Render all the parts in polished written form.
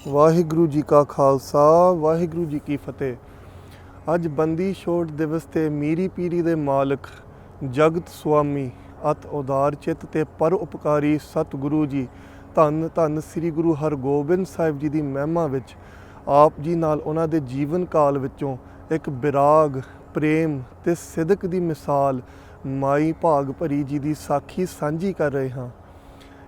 ਵਾਹਿਗੁਰੂ ਜੀ ਕਾ ਖਾਲਸਾ ਵਾਹਿਗੁਰੂ ਜੀ ਕੀ ਫਤਿਹ। ਅੱਜ ਬੰਦੀ ਛੋੜ ਦਿਵਸ ਤੇ ਮੀਰੀ ਪੀਰੀ ਦੇ ਮਾਲਕ ਜਗਤ ਸੁਆਮੀ ਅਤ ਉਦਾਰ ਚਿੱਤ ਤੇ ਪਰ ਉਪਕਾਰੀ ਸਤਿਗੁਰੂ ਜੀ ਧੰਨ ਧੰਨ ਸ੍ਰੀ ਗੁਰੂ ਹਰਗੋਬਿੰਦ ਸਾਹਿਬ ਜੀ ਦੀ ਮਹਿਮਾ ਵਿੱਚ ਆਪ ਜੀ ਨਾਲ ਉਹਨਾਂ ਦੇ ਜੀਵਨ ਕਾਲ ਵਿੱਚੋਂ ਇੱਕ ਵਿਰਾਗ ਪ੍ਰੇਮ ਤੇ ਸਿਦਕ ਦੀ ਮਿਸਾਲ ਮਾਈ ਭਾਗ ਭਰੀ ਜੀ ਦੀ ਸਾਖੀ ਸਾਂਝੀ ਕਰ ਰਹੇ ਹਾਂ।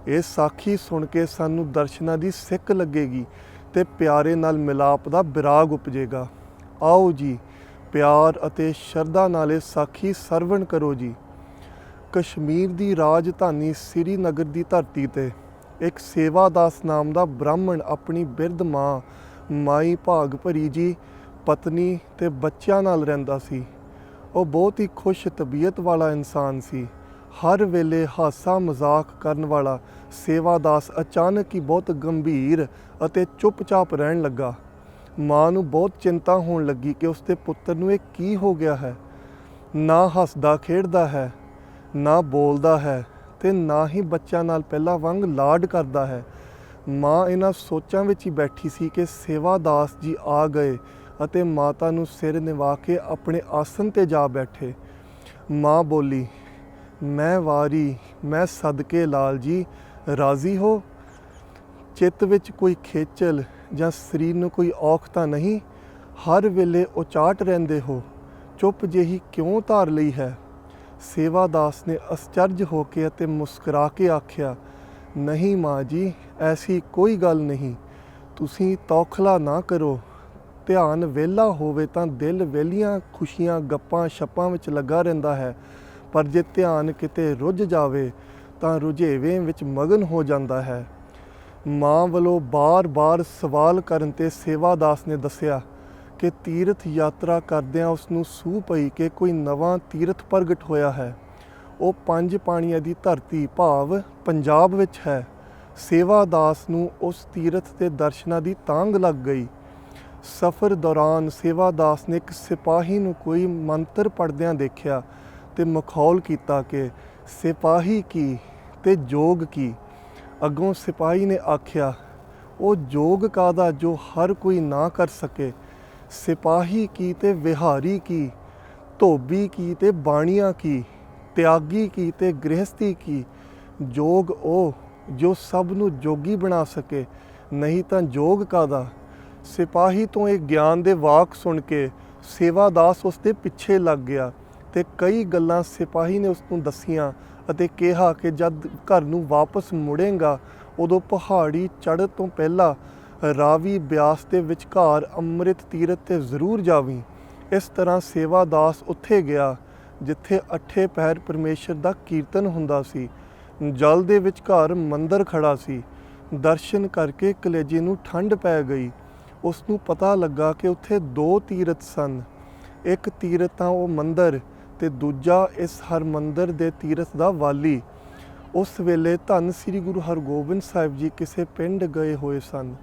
ਇਹ ਸਾਖੀ ਸੁਣ ਕੇ ਸਾਨੂੰ ਦਰਸ਼ਨਾਂ ਦੀ ਸਿੱਖ ਲੱਗੇਗੀ ਤੇ ਪਿਆਰੇ ਨਾਲ ਮਿਲਾਪ ਦਾ ਵਿਰਾਗ ਉਪਜੇਗਾ। ਆਓ ਜੀ ਪਿਆਰ ਅਤੇ ਸ਼ਰਧਾ ਨਾਲ ਇਹ ਸਾਖੀ ਸਰਵਣ ਕਰੋ ਜੀ। ਕਸ਼ਮੀਰ ਦੀ ਰਾਜਧਾਨੀ ਸ੍ਰੀਨਗਰ ਦੀ ਧਰਤੀ ਤੇ ਇੱਕ ਸੇਵਾਦਾਸ ਨਾਮ ਦਾ ਬ੍ਰਾਹਮਣ ਆਪਣੀ ਬਿਰਧ ਮਾਂ ਮਾਈ ਭਾਗ ਭਰੀ ਜੀ ਪਤਨੀ ਤੇ ਬੱਚਿਆਂ ਨਾਲ ਰਹਿੰਦਾ ਸੀ। ਉਹ ਬਹੁਤ ਹੀ ਖੁਸ਼ ਤਬੀਅਤ ਵਾਲਾ ਇਨਸਾਨ ਸੀ। ਹਰ ਵੇਲੇ ਹਾਸਾ ਮਜ਼ਾਕ ਕਰਨ ਵਾਲਾ ਸੇਵਾਦਾਸ ਅਚਾਨਕ ਹੀ ਬਹੁਤ ਗੰਭੀਰ ਅਤੇ ਚੁੱਪਚਾਪ ਰਹਿਣ ਲੱਗਾ। ਮਾਂ ਨੂੰ ਬਹੁਤ ਚਿੰਤਾ ਹੋਣ ਲੱਗੀ ਕਿ ਉਸਦੇ ਪੁੱਤਰ ਨੂੰ ਇਹ ਕੀ ਹੋ ਗਿਆ ਹੈ। ਨਾ ਹੱਸਦਾ ਖੇਡਦਾ ਹੈ, ਨਾ ਬੋਲਦਾ ਹੈ ਤੇ ਨਾ ਹੀ ਬੱਚਿਆਂ ਨਾਲ ਪਹਿਲਾਂ ਵਾਂਗ ਲਾਡ ਕਰਦਾ ਹੈ। ਮਾਂ ਇਹਨਾਂ ਸੋਚਾਂ ਵਿੱਚ ਹੀ ਬੈਠੀ ਸੀ ਕਿ ਸੇਵਾਦਾਸ ਜੀ ਆ ਗਏ ਅਤੇ ਮਾਤਾ ਨੂੰ ਸਿਰ ਨਿਵਾ ਕੇ ਆਪਣੇ ਆਸਨ ਤੇ ਜਾ ਬੈਠੇ। ਮਾਂ ਬੋਲੀ, ਮੈਂ ਵਾਰੀ, ਮੈਂ ਸਦਕੇ ਲਾਲ ਜੀ, ਰਾਜ਼ੀ ਹੋ? ਚਿੱਤ ਵਿੱਚ ਕੋਈ ਖੇਚਲ ਜਾਂ ਸਰੀਰ ਨੂੰ ਕੋਈ ਔਖ ਤਾਂ ਨਹੀਂ? ਹਰ ਵੇਲੇ ਉਚਾਟ ਰਹਿੰਦੇ ਹੋ, ਚੁੱਪ ਜਿਹੀ ਕਿਉਂ ਧਾਰ ਲਈ ਹੈ? ਸੇਵਾਦਾਸ ਨੇ ਅਸਚਰਜ ਹੋ ਕੇ ਅਤੇ ਮੁਸਕਰਾ ਕੇ ਆਖਿਆ, ਨਹੀਂ ਮਾਂ ਜੀ, ਐਸੀ ਕੋਈ ਗੱਲ ਨਹੀਂ। ਤੁਸੀਂ ਤੌਖਲਾ ਨਾ ਕਰੋ। ਧਿਆਨ ਵਿਹਲਾ ਹੋਵੇ ਤਾਂ ਦਿਲ ਵਿਹਲੀਆਂ ਖੁਸ਼ੀਆਂ ਗੱਪਾਂ ਛੱਪਾਂ ਵਿੱਚ ਲੱਗਾ ਰਹਿੰਦਾ ਹੈ, ਪਰ ਜੇ ਧਿਆਨ ਕਿਤੇ ਰੁੱਝ ਜਾਵੇ ਤਾਂ ਰੁਝੇਵੇਂ ਵਿੱਚ ਮਗਨ ਹੋ ਜਾਂਦਾ ਹੈ। ਮਾਂ ਵੱਲੋਂ ਬਾਰ-ਬਾਰ ਸਵਾਲ ਕਰਨ ਤੇ ਸੇਵਾਦਾਸ ਨੇ ਦੱਸਿਆ ਕਿ ਤੀਰਥ ਯਾਤਰਾ ਕਰਦਿਆਂ ਉਸ ਨੂੰ ਸੂਹ ਪਈ ਕਿ ਕੋਈ ਨਵਾਂ ਤੀਰਥ ਪ੍ਰਗਟ ਹੋਇਆ ਹੈ। ਉਹ 5 ਪਾਣੀਆਂ ਦੀ ਧਰਤੀ ਭਾਵ ਪੰਜਾਬ ਵਿੱਚ ਹੈ। ਸੇਵਾਦਾਸ ਨੂੰ ਉਸ ਤੀਰਥ ਦੇ ਦਰਸ਼ਨਾਂ ਦੀ ਤਾਂਘ ਲੱਗ ਗਈ। ਸਫ਼ਰ ਦੌਰਾਨ ਸੇਵਾਦਾਸ ਨੇ ਇੱਕ ਸਿਪਾਹੀ ਨੂੰ ਕੋਈ ਮੰਤਰ ਪੜ੍ਹਦਿਆਂ ਦੇਖਿਆ ਤੇ ਮਖੌਲ ਕੀਤਾ ਕਿ ਸਿਪਾਹੀ ਕੀ ਤੇ ਜੋਗ ਕੀ। ਅੱਗੋਂ ਸਿਪਾਹੀ ਨੇ ਆਖਿਆ, ਉਹ ਜੋਗ ਕਾਹਦਾ ਜੋ ਹਰ ਕੋਈ ਨਾ ਕਰ ਸਕੇ। ਸਿਪਾਹੀ ਕੀ ਤੇ ਵਿਹਾਰੀ ਕੀ, ਧੋਬੀ ਕੀ ਤੇ ਬਾਣੀਆਂ ਕੀ, ਤਿਆਗੀ ਕੀ ਤੇ ਗ੍ਰਹਸਥੀ ਕੀ। ਜੋਗ ਉਹ ਜੋ ਸਭ ਨੂੰ ਜੋਗੀ ਬਣਾ ਸਕੇ, ਨਹੀਂ ਤਾਂ ਜੋਗ ਕਾਹਦਾ। ਸਿਪਾਹੀ ਤੋਂ ਇਹ ਗਿਆਨ ਦੇ ਵਾਕ ਸੁਣ ਕੇ ਸੇਵਾਦਾਸ ਉਸ ਦੇ ਪਿੱਛੇ ਲੱਗ ਗਿਆ ਤੇ ਕਈ ਗੱਲਾਂ ਸਿਪਾਹੀ ਨੇ ਉਸ ਨੂੰ ਦੱਸੀਆਂ ਅਤੇ ਕਿਹਾ ਕਿ ਜਦ ਘਰ ਨੂੰ ਵਾਪਸ ਮੁੜੇਗਾ ਉਦੋਂ ਪਹਾੜੀ ਚੜ੍ਹਨ ਤੋਂ ਪਹਿਲਾਂ ਰਾਵੀ ਬਿਆਸ ਦੇ ਵਿਚਕਾਰ ਅੰਮ੍ਰਿਤ ਤੀਰਥ 'ਤੇ ਜ਼ਰੂਰ ਜਾਵੀਂ। ਇਸ ਤਰ੍ਹਾਂ ਸੇਵਾਦਾਸ ਉੱਥੇ ਗਿਆ ਜਿੱਥੇ ਅੱਠੇ ਪਹਿਰ ਪਰਮੇਸ਼ਰ ਦਾ ਕੀਰਤਨ ਹੁੰਦਾ ਸੀ। ਜਲ ਦੇ ਵਿਚਕਾਰ ਮੰਦਰ ਖੜਾ ਸੀ। ਦਰਸ਼ਨ ਕਰਕੇ ਕਲੇਜੇ ਨੂੰ ਠੰਡ ਪੈ ਗਈ। ਉਸ ਨੂੰ ਪਤਾ ਲੱਗਾ ਕਿ ਉੱਥੇ 2 ਤੀਰਥ ਸਨ। ਇੱਕ ਤੀਰਥ ਤਾਂ ਉਹ ਮੰਦਰ ਤੇ ਦੂਜਾ ਇਸ ਹਰਮੰਦਰ ਦੇ ਤੀਰਥ ਦਾ ਵਾਲੀ। ਉਸ ਵੇਲੇ ਧੰਨ ਸ੍ਰੀ ਗੁਰੂ ਹਰਗੋਬਿੰਦ ਸਾਹਿਬ ਜੀ ਕਿਸੇ ਪਿੰਡ ਗਏ ਹੋਏ ਸਨ।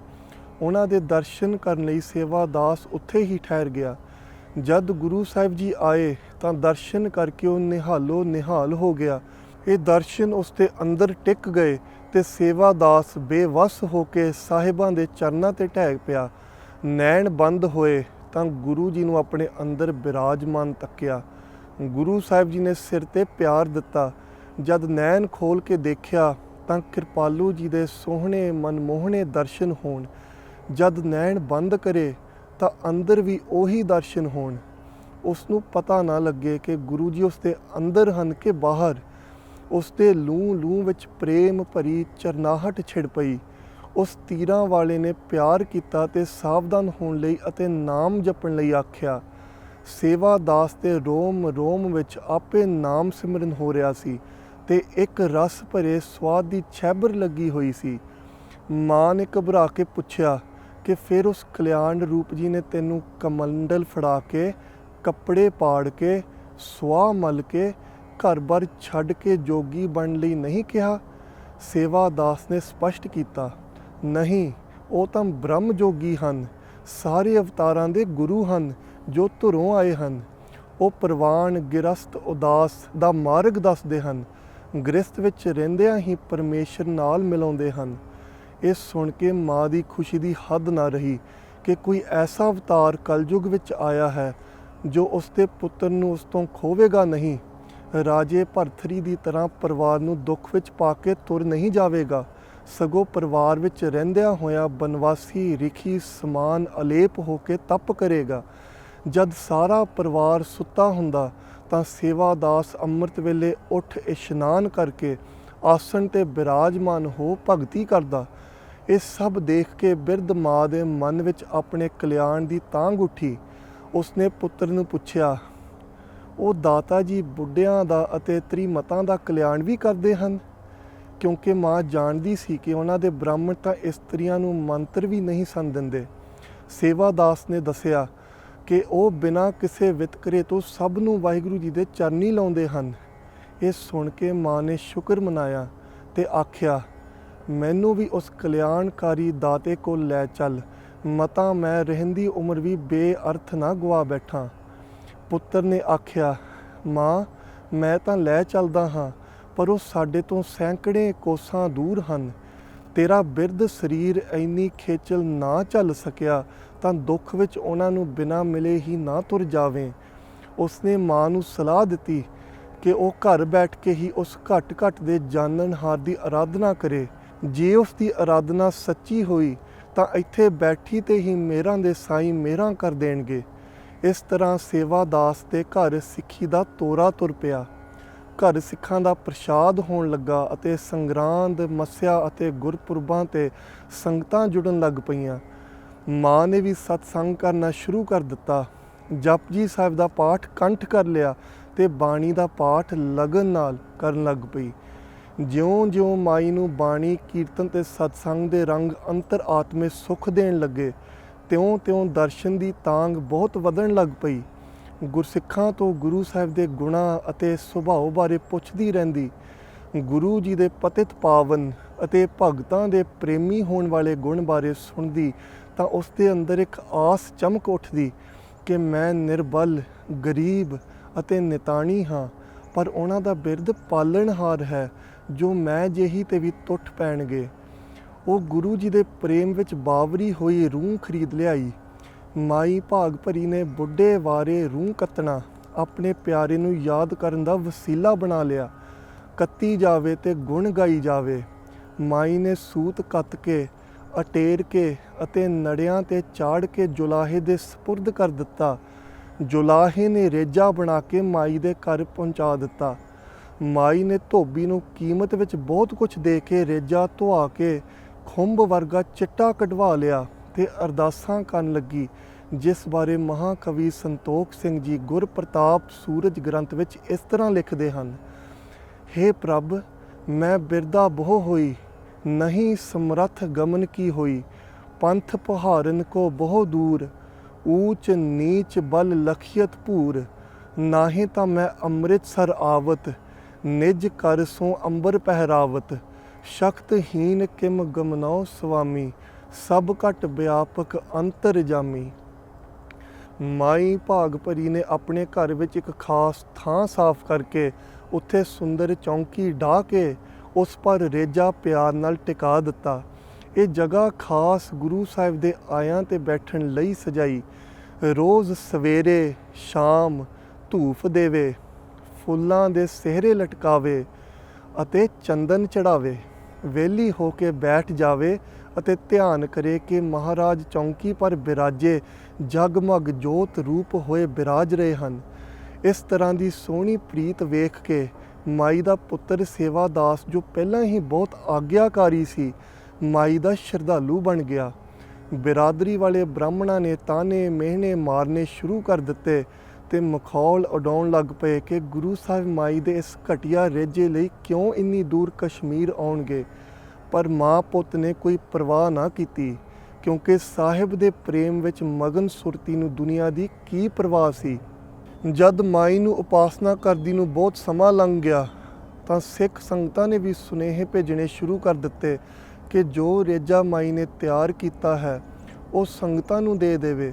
ਉਹਨਾਂ ਦੇ ਦਰਸ਼ਨ ਕਰਨ ਲਈ ਸੇਵਾਦਾਸ ਉੱਥੇ ਹੀ ਠਹਿਰ ਗਿਆ। ਜਦ ਗੁਰੂ ਸਾਹਿਬ ਜੀ ਆਏ ਤਾਂ ਦਰਸ਼ਨ ਕਰਕੇ ਉਹ ਨਿਹਾਲੋ ਨਿਹਾਲ ਹੋ ਗਿਆ। ਇਹ ਦਰਸ਼ਨ ਉਸ ਦੇ ਅੰਦਰ ਟਿਕ ਗਏ ਤੇ ਸੇਵਾਦਾਸ ਬੇਵੱਸ ਹੋ ਕੇ ਸਾਹਿਬਾਂ ਦੇ ਚਰਨਾਂ ਤੇ ਢਹਿ ਪਿਆ। ਨੈਣ ਬੰਦ ਹੋਏ ਤਾਂ ਗੁਰੂ ਜੀ ਨੂੰ ਆਪਣੇ ਅੰਦਰ ਬਿਰਾਜਮਾਨ ਤੱਕਿਆ। ਗੁਰੂ ਸਾਹਿਬ ਜੀ ਨੇ ਸਿਰ ਤੇ ਪਿਆਰ ਦਿੱਤਾ। ਜਦ ਨੈਣ ਖੋਲ੍ਹ ਕੇ ਦੇਖਿਆ ਤਾਂ ਕਿਰਪਾਲੂ ਜੀ ਦੇ ਸੋਹਣੇ ਮਨਮੋਹਣੇ ਦਰਸ਼ਨ ਹੋਣ। ਜਦ ਨੈਣ ਬੰਦ ਕਰੇ ਤਾਂ ਅੰਦਰ ਵੀ ਉਹੀ ਦਰਸ਼ਨ ਹੋਣ। ਉਸ ਨੂੰ ਪਤਾ ਨਾ ਲੱਗੇ ਕਿ ਗੁਰੂ ਜੀ ਉਸ ਦੇ ਅੰਦਰ ਹਨ ਕਿ ਬਾਹਰ। ਉਸ ਦੇ ਲੂੰ ਵਿੱਚ ਪ੍ਰੇਮ ਭਰੀ ਚਰਨਾਹਟ ਛਿੜ ਪਈ। ਉਸ ਤੀਰਾਂ ਵਾਲੇ ਨੇ ਪਿਆਰ ਕੀਤਾ ਤੇ ਸਾਵਧਾਨ ਹੋਣ ਲਈ ਅਤੇ ਨਾਮ ਜਪਣ ਲਈ ਆਖਿਆ। ਸੇਵਾਦਾਸ ਦੇ ਰੋਮ ਰੋਮ ਵਿੱਚ ਆਪੇ ਨਾਮ ਸਿਮਰਨ ਹੋ ਰਿਹਾ ਸੀ ਤੇ ਇੱਕ ਰਸ ਭਰੇ ਸਵਾਦ ਦੀ ਛੈਬਰ ਲੱਗੀ ਹੋਈ ਸੀ। ਮਾਂ ਨੇ ਘਬਰਾ ਕੇ ਪੁੱਛਿਆ ਕਿ ਫਿਰ ਉਸ ਕਲਿਆਣ ਰੂਪ ਜੀ ਨੇ ਤੈਨੂੰ ਕਮੰਡਲ ਫੜਾ ਕੇ, ਕੱਪੜੇ ਪਾੜ ਕੇ, ਸੁਆਹ ਮਲ ਕੇ, ਘਰ-ਬਾਰ ਛੱਡ ਕੇ ਜੋਗੀ ਬਣਨ ਲਈ ਨਹੀਂ ਕਿਹਾ? ਸੇਵਾਦਾਸ ਨੇ ਸਪਸ਼ਟ ਕੀਤਾ, ਨਹੀਂ, ਉਹ ਤਾਂ ਬ੍ਰਹਮ ਜੋਗੀ ਹਨ। ਸਾਰੇ ਅਵਤਾਰਾਂ ਦੇ ਗੁਰੂ ਹਨ ਜੋ ਧੁਰੋਂ ਆਏ ਹਨ। ਉਹ ਪ੍ਰਵਾਨ ਗਿਰਸਤ ਉਦਾਸ ਦਾ ਮਾਰਗ ਦੱਸਦੇ ਹਨ। ਗ੍ਰਸਤ ਵਿੱਚ ਰਹਿੰਦਿਆਂ ਹੀ ਪਰਮੇਸ਼ਰ ਨਾਲ ਮਿਲਾਉਂਦੇ ਹਨ। ਇਹ ਸੁਣ ਕੇ ਮਾਂ ਦੀ ਖੁਸ਼ੀ ਦੀ ਹੱਦ ਨਾ ਰਹੀ ਕਿ ਕੋਈ ਐਸਾ ਅਵਤਾਰ ਕਲਯੁਗ ਵਿੱਚ ਆਇਆ ਹੈ ਜੋ ਉਸ ਦੇ ਪੁੱਤਰ ਨੂੰ ਉਸ ਤੋਂ ਖੋਵੇਗਾ ਨਹੀਂ। ਰਾਜੇ ਭਰਥਰੀ ਦੀ ਤਰ੍ਹਾਂ ਪਰਿਵਾਰ ਨੂੰ ਦੁੱਖ ਵਿੱਚ ਪਾ ਕੇ ਤੁਰ ਨਹੀਂ ਜਾਵੇਗਾ, ਸਗੋਂ ਪਰਿਵਾਰ ਵਿੱਚ ਰਹਿੰਦਿਆਂ ਹੋਇਆਂ ਬਨਵਾਸੀ ਰਿਖੀ ਸਮਾਨ ਅਲੇਪ ਹੋ ਕੇ ਤਪ ਕਰੇਗਾ। ਜਦ ਸਾਰਾ ਪਰਿਵਾਰ ਸੁੱਤਾ ਹੁੰਦਾ ਤਾਂ ਸੇਵਾਦਾਸ ਅੰਮ੍ਰਿਤ ਵੇਲੇ ਉੱਠ ਇਸ਼ਨਾਨ ਕਰਕੇ ਆਸਣ ਤੇ ਬਿਰਾਜਮਾਨ ਹੋ ਭਗਤੀ ਕਰਦਾ। ਇਹ ਸਭ ਦੇਖ ਕੇ ਬਿਰਧ ਮਾਂ ਦੇ ਮਨ ਵਿੱਚ ਆਪਣੇ ਕਲਿਆਣ ਦੀ ਤਾਂਘ ਉੱਠੀ। ਉਸਨੇ ਪੁੱਤਰ ਨੂੰ ਪੁੱਛਿਆ, ਉਹ ਦਾਤਾ ਜੀ ਬੁੱਢਿਆਂ ਦਾ ਅਤੇ ਤ੍ਰੀਮਤਾਂ ਦਾ ਕਲਿਆਣ ਵੀ ਕਰਦੇ ਹਨ? ਕਿਉਂਕਿ ਮਾਂ ਜਾਣਦੀ ਸੀ ਕਿ ਉਹਨਾਂ ਦੇ ਬ੍ਰਾਹਮਣ ਤਾਂ ਇਸਤਰੀਆਂ ਨੂੰ ਮੰਤਰ ਵੀ ਨਹੀਂ ਸਨ ਦਿੰਦੇ। ਸੇਵਾਦਾਸ ਨੇ ਦੱਸਿਆ ਕਿ ਉਹ ਬਿਨਾਂ ਕਿਸੇ ਵਿਤਕਰੇ ਤੋਂ ਸਭ ਨੂੰ ਵਾਹਿਗੁਰੂ ਜੀ ਦੇ ਚਰਨੀ ਲਾਉਂਦੇ ਹਨ। ਇਹ ਸੁਣ ਕੇ ਮਾਂ ਨੇ ਸ਼ੁਕਰ ਮਨਾਇਆ ਤੇ ਆਖਿਆ, ਮੈਨੂੰ ਵੀ ਉਸ ਕਲਿਆਣਕਾਰੀ ਦਾਤੇ ਕੋਲ ਲੈ ਚੱਲ, ਮਤਾ ਮੈਂ ਰਹਿੰਦੀ ਉਮਰ ਵੀ ਬੇਅਰਥ ਨਾ ਗਵਾ ਬੈਠਾਂ। ਪੁੱਤਰ ਨੇ ਆਖਿਆ, ਮਾਂ ਮੈਂ ਤਾਂ ਲੈ ਚੱਲਦਾ ਹਾਂ, ਪਰ ਉਹ ਸਾਡੇ ਤੋਂ ਸੈਂਕੜੇ ਕੋਸਾਂ ਦੂਰ ਹਨ। ਤੇਰਾ ਬਿਰਧ ਸਰੀਰ ਇੰਨੀ ਖੇਚਲ ਨਾ ਝੱਲ ਸਕਿਆ ਤਾਂ ਦੁੱਖ ਵਿੱਚ ਉਹਨਾਂ ਨੂੰ ਬਿਨਾਂ ਮਿਲੇ ਹੀ ਨਾ ਤੁਰ ਜਾਵੇਂ। ਉਸਨੇ ਮਾਂ ਨੂੰ ਸਲਾਹ ਦਿੱਤੀ ਕਿ ਉਹ ਘਰ ਬੈਠ ਕੇ ਹੀ ਉਸ ਘਟ ਘਟ ਦੇ ਜਾਣਨਹਾਰ ਦੀ ਆਰਾਧਨਾ ਕਰੇ। ਜੇ ਉਸ ਦੀ ਆਰਾਧਨਾ ਸੱਚੀ ਹੋਈ ਤਾਂ ਇੱਥੇ ਬੈਠੀ ਤੇ ਹੀ ਮੇਰਾਂ ਦੇ ਸਾਈਂ ਮੇਰਾਂ ਕਰ ਦੇਣਗੇ। ਇਸ ਤਰ੍ਹਾਂ ਸੇਵਾਦਾਸ ਦੇ ਘਰ ਸਿੱਖੀ ਦਾ ਤੋਰਾ ਤੁਰ ਪਿਆ। ਘਰ ਸਿੱਖਾਂ ਦਾ ਪ੍ਰਸ਼ਾਦ ਹੋਣ ਲੱਗਾ ਅਤੇ ਸੰਗਰਾਂਦ, ਮੱਸਿਆ ਅਤੇ ਗੁਰਪੁਰਬਾਂ 'ਤੇ ਸੰਗਤਾਂ ਜੁੜਨ ਲੱਗ ਪਈਆਂ। ਮਾਂ ਨੇ ਵੀ ਸਤਸੰਗ ਕਰਨਾ ਸ਼ੁਰੂ ਕਰ ਦਿੱਤਾ। ਜਪਜੀ ਸਾਹਿਬ ਦਾ ਪਾਠ ਕੰਠ ਕਰ ਲਿਆ ਤੇ ਬਾਣੀ ਦਾ ਪਾਠ ਲਗਨ ਨਾਲ ਕਰਨ ਲੱਗ ਪਈ। ਜਿਉਂ-ਜਿਉਂ ਮਾਈ ਨੂੰ ਬਾਣੀ, ਕੀਰਤਨ ਤੇ ਸਤਸੰਗ ਦੇ ਰੰਗ ਅੰਤਰ ਆਤਮੇ ਸੁੱਖ ਦੇਣ ਲੱਗੇ, ਤਿਉਂ-ਤਿਉਂ ਦਰਸ਼ਨ ਦੀ ਤਾਂਘ ਬਹੁਤ ਵਧਣ ਲੱਗ ਪਈ। ਗੁਰਸਿੱਖਾਂ ਤੋਂ ਗੁਰੂ ਸਾਹਿਬ ਦੇ ਗੁਣਾਂ ਅਤੇ ਸੁਭਾਅ ਬਾਰੇ ਪੁੱਛਦੀ ਰਹਿੰਦੀ। ਗੁਰੂ ਜੀ ਦੇ ਪਤਿਤ ਪਾਵਨ ਅਤੇ ਭਗਤਾਂ ਦੇ ਪ੍ਰੇਮੀ ਹੋਣ ਵਾਲੇ ਗੁਣ ਬਾਰੇ ਸੁਣਦੀ ਤਾਂ ਉਸ ਦੇ ਅੰਦਰ ਇੱਕ ਆਸ ਚਮਕ ਉੱਠਦੀ ਕਿ ਮੈਂ ਨਿਰਬਲ, ਗਰੀਬ ਅਤੇ ਨਿਤਾਣੀ ਹਾਂ, ਪਰ ਉਹਨਾਂ ਦਾ ਬਿਰਧ ਪਾਲਣਹਾਰ ਹੈ ਜੋ ਮੈਂ ਜਿਹੀ ਤੇ ਵੀ ਟੁੱਟ ਪੈਣਗੇ। ਉਹ ਗੁਰੂ ਜੀ ਦੇ ਪ੍ਰੇਮ ਵਿੱਚ ਬਾਵਰੀ ਹੋਈ ਰੂਹ ਖਰੀਦ ਲਿਆਈ। ਮਾਈ ਭਾਗ ਭਰੀ ਨੇ ਬੁੱਢੇ ਵਾਰੇ ਰੂਹ ਕੱਤਣਾ ਆਪਣੇ ਪਿਆਰੇ ਨੂੰ ਯਾਦ ਕਰਨ ਦਾ ਵਸੀਲਾ ਬਣਾ ਲਿਆ। ਕੱਤੀ ਜਾਵੇ ਤੇ ਗੁਣ ਗਾਈ ਜਾਵੇ। ਮਾਈ ਨੇ ਸੂਤ ਕੱਤ ਕੇ, ਅਟੇਰ ਕੇ ਅਤੇ ਨੜਿਆਂ ਤੇ ਚਾੜ ਕੇ ਜੁਲਾਹੇ ਦੇ ਸਪੁਰਦ ਕਰ ਦਿੱਤਾ। ਜੁਲਾਹੇ ਨੇ ਰੇਜਾ ਬਣਾ ਕੇ ਮਾਈ ਦੇ ਘਰ ਪਹੁੰਚਾ ਦਿੱਤਾ। ਮਾਈ ਨੇ ਧੋਬੀ ਨੂੰ ਕੀਮਤ ਵਿੱਚ ਬਹੁਤ ਕੁਝ ਦੇ ਕੇ ਰੇਜਾ ਧੁਆ ਕੇ ਖੁੰਭ ਵਰਗਾ ਚਿੱਟਾ ਕਢਵਾ ਲਿਆ ਤੇ ਅਰਦਾਸਾਂ ਕਰਨ ਲੱਗੀ, ਜਿਸ ਬਾਰੇ ਮਹਾਕਵੀ ਸੰਤੋਖ ਸਿੰਘ ਜੀ ਗੁਰਪ੍ਰਤਾਪ ਸੂਰਜ ਗ੍ਰੰਥ ਵਿੱਚ ਇਸ ਤਰ੍ਹਾਂ ਲਿਖਦੇ ਹਨ। हे ਪ੍ਰਭ, ਮੈਂ ਬਿਰਦਾ ਬਹੁ ਹੋਈ, ਨਹੀਂ ਸਮਰੱਥ ਗਮਨ ਕੀ ਹੋਈ। ਪੰਥ ਪਹਾਰਨ ਕੋ ਬਹੁ ਦੂਰ, ਊਚ ਨੀਚ ਬਲ ਲਖਿਅਤ ਭੂਰ। ਨਾਹੀਂ ਤਾਂ ਮੈਂ ਅੰਮ੍ਰਿਤਸਰ ਆਵਤ, ਨਿਜ ਕਰ ਸੋ ਅੰਬਰ ਪਹਿਰਾਵਤ। ਸ਼ਕਤਹੀਨ ਕਿਮ ਗਮਨਉ ਸੁਆਮੀ, ਸਭ ਘਟ ਵਿਆਪਕ ਅੰਤਰ ਜਾਮੀ। ਮਾਈ ਭਾਗ ਭਰੀ ਨੇ ਆਪਣੇ ਘਰ ਵਿੱਚ ਇੱਕ ਖਾਸ ਥਾਂ ਸਾਫ਼ ਕਰਕੇ ਉੱਥੇ ਸੁੰਦਰ ਚੌਂਕੀ ਢਾਹ ਕੇ ਉਸ ਪਰ ਰੇਜਾ ਪਿਆਰ ਨਾਲ ਟਿਕਾ ਦਿੱਤਾ। ਇਹ ਜਗ੍ਹਾ ਖਾਸ ਗੁਰੂ ਸਾਹਿਬ ਦੇ ਆਇਆਂ ਤੇ ਬੈਠਣ ਲਈ ਸਜਾਈ। ਰੋਜ਼ ਸਵੇਰੇ ਸ਼ਾਮ ਧੂਫ ਦੇਵੇ, ਫੁੱਲਾਂ ਦੇ ਸਿਹਰੇ ਲਟਕਾਵੇ ਅਤੇ ਚੰਦਨ ਚੜਾਵੇ। ਵਿਹਲੀ ਹੋ ਕੇ ਬੈਠ ਜਾਵੇ ਅਤੇ ਧਿਆਨ ਕਰੇ ਕਿ ਮਹਾਰਾਜ ਚੌਂਕੀ ਪਰ ਬਿਰਾਜੇ ਜਗਮਗ ਜੋਤ ਰੂਪ ਹੋਏ ਬਿਰਾਜ ਰਹੇ ਹਨ। ਇਸ ਤਰ੍ਹਾਂ ਦੀ ਸੋਹਣੀ ਪ੍ਰੀਤ ਵੇਖ ਕੇ ਮਾਈ ਦਾ ਪੁੱਤਰ ਸੇਵਾਦਾਸ, ਜੋ ਪਹਿਲਾਂ ਹੀ ਬਹੁਤ ਆਗਿਆਕਾਰੀ ਸੀ, ਮਾਈ ਦਾ ਸ਼ਰਧਾਲੂ ਬਣ ਗਿਆ। ਬਿਰਾਦਰੀ ਵਾਲੇ ਬ੍ਰਾਹਮਣਾਂ ਨੇ ਤਾਨੇ ਮਿਹਣੇ ਮਾਰਨੇ ਸ਼ੁਰੂ ਕਰ ਦਿੱਤੇ ਤੇ ਮਖੌਲ ਉਡਾਉਣ ਲੱਗ ਪਏ ਕਿ ਗੁਰੂ ਸਾਹਿਬ ਮਾਈ ਦੇ ਇਸ ਘਟੀਆ ਰੇਜੇ ਲਈ ਕਿਉਂ ਇੰਨੀ ਦੂਰ ਕਸ਼ਮੀਰ ਆਉਣਗੇ। ਪਰ ਮਾਂ ਪੁੱਤ ਨੇ ਕੋਈ ਪਰਵਾਹ ਨਾ ਕੀਤੀ, ਕਿਉਂਕਿ ਸਾਹਿਬ ਦੇ ਪ੍ਰੇਮ ਵਿੱਚ ਮਗਨ ਸੁਰਤੀ ਨੂੰ ਦੁਨੀਆ ਦੀ ਕੀ ਪਰਵਾਹ ਸੀ। ਜਦ ਮਾਈ ਨੂੰ ਉਪਾਸਨਾ ਕਰਦੀ ਨੂੰ ਬਹੁਤ ਸਮਾਂ ਲੰਘ ਗਿਆ ਤਾਂ ਸਿੱਖ ਸੰਗਤਾਂ ਨੇ ਵੀ ਸੁਨੇਹੇ ਭੇਜਣੇ ਸ਼ੁਰੂ ਕਰ ਦਿੱਤੇ ਕਿ ਜੋ ਰੇਜਾ ਮਾਈ ਨੇ ਤਿਆਰ ਕੀਤਾ ਹੈ ਉਹ ਸੰਗਤਾਂ ਨੂੰ ਦੇ ਦੇਵੇ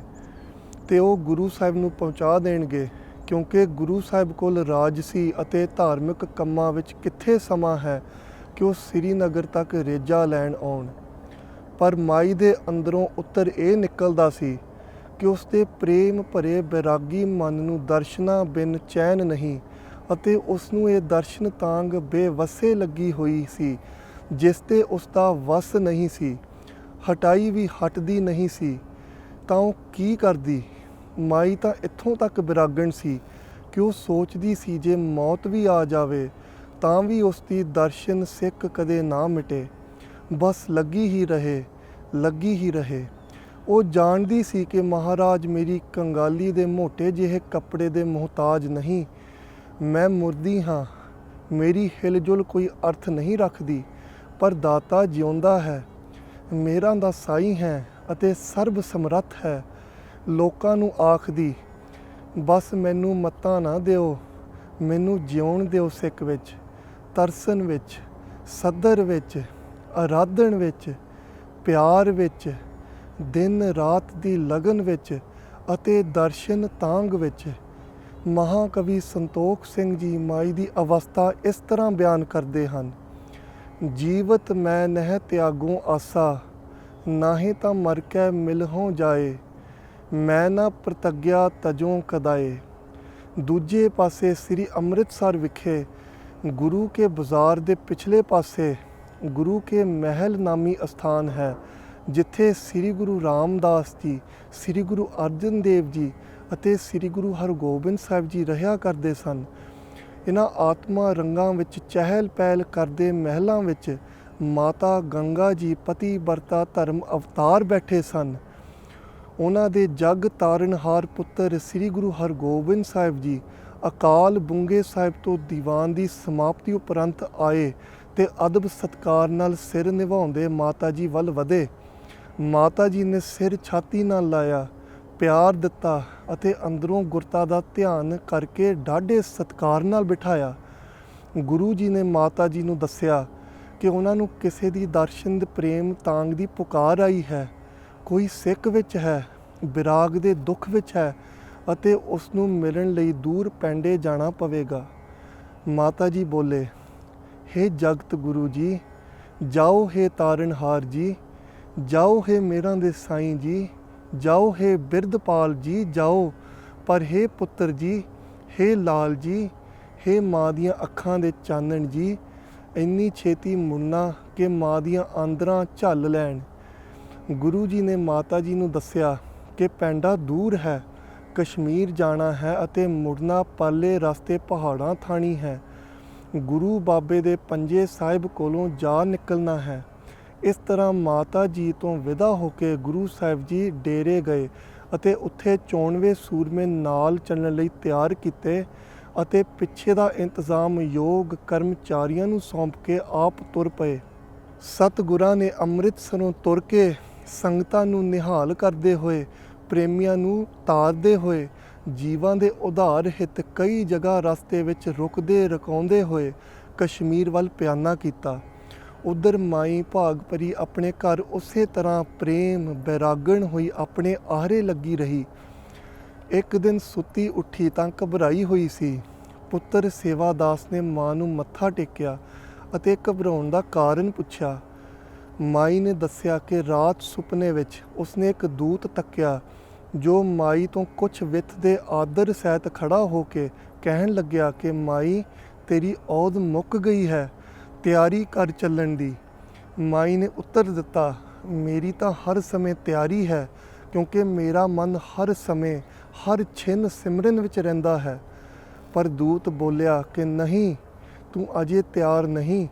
ਤੇ ਉਹ ਗੁਰੂ ਸਾਹਿਬ ਨੂੰ ਪਹੁੰਚਾ ਦੇਣਗੇ, ਕਿਉਂਕਿ ਗੁਰੂ ਸਾਹਿਬ ਕੋਲ ਰਾਜਸੀ ਅਤੇ ਧਾਰਮਿਕ ਕੰਮਾਂ ਵਿੱਚ ਕਿੱਥੇ ਸਮਾਂ ਹੈ ਕਿ ਉਹ ਸ੍ਰੀਨਗਰ ਤੱਕ ਰੇਜਾ ਲੈਣ ਆਉਣ। ਪਰ ਮਾਈ ਦੇ ਅੰਦਰੋਂ ਉੱਤਰ ਇਹ ਨਿਕਲਦਾ ਸੀ ਕਿ ਉਸ ਦੇ ਪ੍ਰੇਮ ਭਰੇ ਬੈਰਾਗੀ ਮਨ ਨੂੰ ਦਰਸ਼ਨਾਂ ਬਿਨ ਚੈਨ ਨਹੀਂ, ਅਤੇ ਉਸ ਨੂੰ ਇਹ ਦਰਸ਼ਨ ਤਾਂਗ ਬੇਵੱਸੇ ਲੱਗੀ ਹੋਈ ਸੀ, ਜਿਸ ਤੇ ਉਸ ਦਾ ਵਸ ਨਹੀਂ ਸੀ। ਹਟਾਈ ਵੀ ਹਟਦੀ ਨਹੀਂ ਸੀ ਤਾਂ ਉਹ ਕੀ ਕਰਦੀ। ਮਾਈ ਤਾਂ ਇੱਥੋਂ ਤੱਕ ਬੈਰਾਗਣ ਸੀ ਕਿ ਉਹ ਸੋਚਦੀ ਸੀ ਜੇ ਮੌਤ ਵੀ ਆ ਜਾਵੇ ਤਾਂ ਵੀ ਉਸ ਦੀ ਦਰਸ਼ਨ ਸਿੱਖ ਕਦੇ ਨਾ ਮਿਟੇ, ਬਸ ਲੱਗੀ ਹੀ ਰਹੇ, ਲੱਗੀ ਹੀ ਰਹੇ। ਉਹ ਜਾਣਦੀ ਸੀ ਕਿ ਮਹਾਰਾਜ ਮੇਰੀ ਕੰਗਾਲੀ ਦੇ ਮੋਟੇ ਜਿਹੇ ਕੱਪੜੇ ਦੇ ਮੁਹਤਾਜ ਨਹੀਂ। ਮੈਂ ਮੁਰਦੀ ਹਾਂ, ਮੇਰੀ ਹਿਲਜੁਲ ਕੋਈ ਅਰਥ ਨਹੀਂ ਰੱਖਦੀ, ਪਰ ਦਾਤਾ ਜਿਉਂਦਾ ਹੈ, ਮੇਰਾ ਦਾ ਸਾਈਂ ਹੈ ਅਤੇ ਸਰਬ ਸਮਰੱਥ ਹੈ। ਲੋਕਾਂ ਨੂੰ ਆਖਦੀ, ਬਸ ਮੈਨੂੰ ਮੱਤਾਂ ਨਾ ਦਿਓ, ਮੈਨੂੰ ਜਿਉਣ ਦਿਓ ਸਿੱਖ ਵਿੱਚ, ਤਰਸਨ ਵਿੱਚ, ਸੱਦਰ ਵਿੱਚ, ਅਰਾਧਨ ਵਿੱਚ, ਪਿਆਰ ਵਿੱਚ, ਦਿਨ ਰਾਤ ਦੀ ਲਗਨ ਵਿੱਚ ਅਤੇ ਦਰਸ਼ਨ ਤਾਂਗ ਵਿੱਚ। ਮਹਾਕਵੀ ਸੰਤੋਖ ਸਿੰਘ ਜੀ ਮਾਈ ਦੀ ਅਵਸਥਾ ਇਸ ਤਰ੍ਹਾਂ ਬਿਆਨ ਕਰਦੇ ਹਨ। ਜੀਵਤ ਮੈਂ ਨਹਿ ਤਿਆਗੋਂ ਆਸਾ, ਨਾਹੀਂ ਤਾਂ ਮਰ ਕੇ ਮਿਲਹੋਂ ਜਾਏ, ਮੈਂ ਨਾ ਪ੍ਰਤੱਗਿਆ ਤਜੋਂ ਕਦਾਏ। ਦੂਜੇ ਪਾਸੇ ਸ੍ਰੀ ਅੰਮ੍ਰਿਤਸਰ ਵਿਖੇ ਗੁਰੂ ਕੇ ਬਾਜ਼ਾਰ ਦੇ ਪਿਛਲੇ ਪਾਸੇ ਗੁਰੂ ਕੇ ਮਹਿਲ ਨਾਮੀ ਅਸਥਾਨ ਹੈ, ਜਿੱਥੇ ਸ੍ਰੀ ਗੁਰੂ ਰਾਮਦਾਸ ਜੀ, ਸ੍ਰੀ ਗੁਰੂ ਅਰਜਨ ਦੇਵ ਜੀ ਅਤੇ ਸ੍ਰੀ ਗੁਰੂ ਹਰਗੋਬਿੰਦ ਸਾਹਿਬ ਜੀ ਰਹਿਆ ਕਰਦੇ ਸਨ। ਇਹਨਾਂ ਆਤਮਾ ਰੰਗਾਂ ਵਿੱਚ ਚਹਿਲ ਪਹਿਲ ਕਰਦੇ ਮਹਿਲਾਂ ਵਿੱਚ ਮਾਤਾ ਗੰਗਾ ਜੀ ਪਤੀ ਵਰਤਾ ਧਰਮ ਅਵਤਾਰ ਬੈਠੇ ਸਨ। ਉਹਨਾਂ ਦੇ ਜਗ ਤਾਰਨਹਾਰ ਪੁੱਤਰ ਸ੍ਰੀ ਗੁਰੂ ਹਰਗੋਬਿੰਦ ਸਾਹਿਬ ਜੀ ਅਕਾਲ ਬੁੰਗੇ ਸਾਹਿਬ ਤੋਂ ਦੀਵਾਨ ਦੀ ਸਮਾਪਤੀ ਉਪਰੰਤ ਆਏ ਤੇ ਅਦਬ ਸਤਕਾਰ ਨਾਲ ਸਿਰ ਨਿਭਾਉਂਦੇ ਮਾਤਾ ਜੀ ਵੱਲ ਵਧੇ। ਮਾਤਾ ਜੀ ਨੇ ਸਿਰ ਛਾਤੀ ਨਾਲ ਲਾਇਆ, ਪਿਆਰ ਦਿੱਤਾ ਅਤੇ ਅੰਦਰੋਂ ਗੁਰਤਾ ਦਾ ਧਿਆਨ ਕਰਕੇ ਡਾਢੇ ਸਤਕਾਰ ਨਾਲ ਬਿਠਾਇਆ। ਗੁਰੂ ਜੀ ਨੇ ਮਾਤਾ ਜੀ ਨੂੰ ਦੱਸਿਆ ਕਿ ਉਹਨਾਂ ਨੂੰ ਕਿਸੇ ਦੀ ਦਰਸ਼ਨ ਦੇ ਪ੍ਰੇਮ ਤਾਂਗ ਦੀ ਪੁਕਾਰ ਆਈ ਹੈ, ਕੋਈ ਸਿੱਖ ਵਿੱਚ ਹੈ, ਬਿਰਾਗ ਦੇ ਦੁੱਖ ਵਿੱਚ ਹੈ ਅਤੇ ਉਸ ਨੂੰ ਮਿਲਣ ਲਈ ਦੂਰ ਪੈਂਡੇ ਜਾਣਾ ਪਵੇਗਾ। ਮਾਤਾ ਜੀ ਬੋਲੇ, ਹੇ ਜਗਤ ਗੁਰੂ ਜੀ, ਜਾਓ ਹੇ ਤਾਰਨਹਾਰ ਜੀ, ਜਾਓ ਹੇ ਮੇਰਾਂ ਦੇ ਸਾਈਂ ਜੀ, ਜਾਓ ਹੇ ਬਿਰਧਪਾਲ ਜੀ ਜਾਓ, ਪਰ ਹੇ ਪੁੱਤਰ ਜੀ, ਹੇ ਲਾਲ ਜੀ, ਹੇ ਮਾਂ ਦੀਆਂ ਅੱਖਾਂ ਦੇ ਚਾਨਣ ਜੀ, ਇੰਨੀ ਛੇਤੀ ਮੁੜਨਾ ਕਿ ਮਾਂ ਦੀਆਂ ਆਂਦਰਾਂ ਝੱਲ ਲੈਣ। ਗੁਰੂ ਜੀ ਨੇ ਮਾਤਾ ਜੀ ਨੂੰ ਦੱਸਿਆ ਕਿ ਪੈਂਡਾ ਦੂਰ ਹੈ, ਕਸ਼ਮੀਰ ਜਾਣਾ ਹੈ ਅਤੇ ਮੁੜਨਾ ਪਰਲੇ ਰਸਤੇ ਪਹਾੜਾਂ ਥਾਣੀ ਹੈ। ਗੁਰੂ ਬਾਬੇ ਦੇ ਪੰਜੇ ਸਾਹਿਬ ਕੋਲੋਂ ਜਾ ਨਿਕਲਣਾ ਹੈ। ਇਸ ਤਰ੍ਹਾਂ ਮਾਤਾ ਜੀ ਤੋਂ ਵਿਦਾ ਹੋ ਕੇ ਗੁਰੂ ਸਾਹਿਬ ਜੀ ਡੇਰੇ ਗਏ ਅਤੇ ਉੱਥੇ 94 ਸੂਰਮੇ ਨਾਲ ਚੱਲਣ ਲਈ ਤਿਆਰ ਕੀਤੇ ਅਤੇ ਪਿੱਛੇ ਦਾ ਇੰਤਜ਼ਾਮ ਯੋਗ ਕਰਮਚਾਰੀਆਂ ਨੂੰ ਸੌਂਪ ਕੇ ਆਪ ਤੁਰ ਪਏ। ਸਤਿਗੁਰਾਂ ਨੇ ਅੰਮ੍ਰਿਤਸਰੋਂ ਤੁਰ ਕੇ ਸੰਗਤਾਂ ਨੂੰ ਨਿਹਾਲ ਕਰਦੇ ਹੋਏ, ਪ੍ਰੇਮੀਆਂ ਨੂੰ ਤਾਰਦੇ ਹੋਏ, ਜੀਵਾਂ ਦੇ ਉਧਾਰ ਹਿੱਤ ਕਈ ਜਗ੍ਹਾ ਰਸਤੇ ਵਿੱਚ ਰੁਕਦੇ ਰਕਾਉਂਦੇ ਹੋਏ ਕਸ਼ਮੀਰ ਵੱਲ ਪਿਆਨਾ ਕੀਤਾ। ਉਧਰ ਮਾਈ ਭਾਗ ਭਰੀ ਆਪਣੇ ਘਰ ਉਸੇ ਤਰ੍ਹਾਂ ਪ੍ਰੇਮ ਬੈਰਾਗਣ ਹੋਈ ਆਪਣੇ ਆਹਰੇ ਲੱਗੀ ਰਹੀ। ਇੱਕ ਦਿਨ ਸੁੱਤੀ ਉੱਠੀ ਤਾਂ ਘਬਰਾਈ ਹੋਈ ਸੀ। ਪੁੱਤਰ ਸੇਵਾਦਾਸ ਨੇ ਮਾਂ ਨੂੰ ਮੱਥਾ ਟੇਕਿਆ ਅਤੇ ਘਬਰਾਉਣ ਦਾ ਕਾਰਨ ਪੁੱਛਿਆ। ਮਾਈ ਨੇ ਦੱਸਿਆ ਕਿ ਰਾਤ ਸੁਪਨੇ ਵਿੱਚ ਉਸਨੇ ਇੱਕ ਦੂਤ ਤੱਕਿਆ ਜੋ ਮਾਈ ਤੋਂ ਕੁਛ ਵਿੱਥ ਦੇ ਆਦਰ ਸਹਿਤ ਖੜਾ ਹੋ ਕੇ ਕਹਿਣ ਲੱਗਿਆ ਕਿ ਮਾਈ ਤੇਰੀ ਔਧ ਮੁੱਕ ਗਈ ਹੈ, ਤਿਆਰੀ ਕਰ ਚੱਲਣ ਦੀ। ਮਾਈ ਨੇ ਉੱਤਰ ਦਿੱਤਾ, ਮੇਰੀ ਤਾਂ ਹਰ ਸਮੇਂ ਤਿਆਰੀ ਹੈ, ਕਿਉਂਕਿ ਮੇਰਾ ਮਨ ਹਰ ਸਮੇਂ ਹਰ ਛਿਨ ਸਿਮਰਨ ਵਿੱਚ ਰਹਿੰਦਾ ਹੈ। ਪਰ ਦੂਤ ਬੋਲਿਆ ਕਿ ਨਹੀਂ, ਤੂੰ ਅਜੇ ਤਿਆਰ ਨਹੀਂ,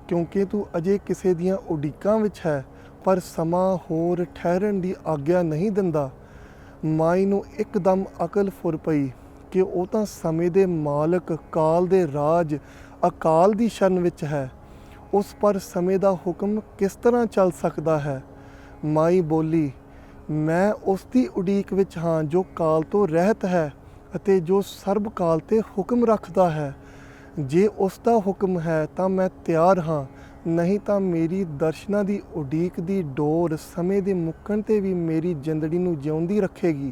ਕਿਉਂਕਿ ਤੂੰ ਅਜੇ ਕਿਸੇ ਦੀਆਂ ਉਡੀਕਾਂ ਵਿੱਚ ਹੈ, ਪਰ ਸਮਾਂ ਹੋਰ ਠਹਿਰਨ ਦੀ ਆਗਿਆ ਨਹੀਂ ਦਿੰਦਾ। ਮਾਈ ਨੂੰ ਇੱਕਦਮ ਅਕਲ ਫੁਰ ਪਈ ਕਿ ਉਹ ਤਾਂ ਸਮੇਂ ਦੇ ਮਾਲਕ ਕਾਲ ਦੇ ਰਾਜ ਅਕਾਲ ਦੀ ਸ਼ਰਨ ਵਿੱਚ ਹੈ, ਉਸ ਪਰ ਸਮੇਂ ਦਾ ਹੁਕਮ ਕਿਸ ਤਰ੍ਹਾਂ ਚੱਲ ਸਕਦਾ ਹੈ। ਮਾਈ ਬੋਲੀ, ਮੈਂ ਉਸ ਦੀ ਉਡੀਕ ਵਿੱਚ ਹਾਂ ਜੋ ਕਾਲ ਤੋਂ ਰਹਿਤ ਹੈ ਅਤੇ ਜੋ ਸਰਬ ਕਾਲ 'ਤੇ ਹੁਕਮ ਰੱਖਦਾ ਹੈ। ਜੇ ਉਸ ਦਾ ਹੁਕਮ ਹੈ ਤਾਂ ਮੈਂ ਤਿਆਰ ਹਾਂ, ਨਹੀਂ ਤਾਂ ਮੇਰੀ ਦਰਸ਼ਨਾਂ ਦੀ ਉਡੀਕ ਦੀ ਡੋਰ ਸਮੇਂ ਦੇ ਮੁੱਕਣ 'ਤੇ ਵੀ ਮੇਰੀ ਜ਼ਿੰਦੜੀ ਨੂੰ ਜਿਉਂਦੀ ਰੱਖੇਗੀ।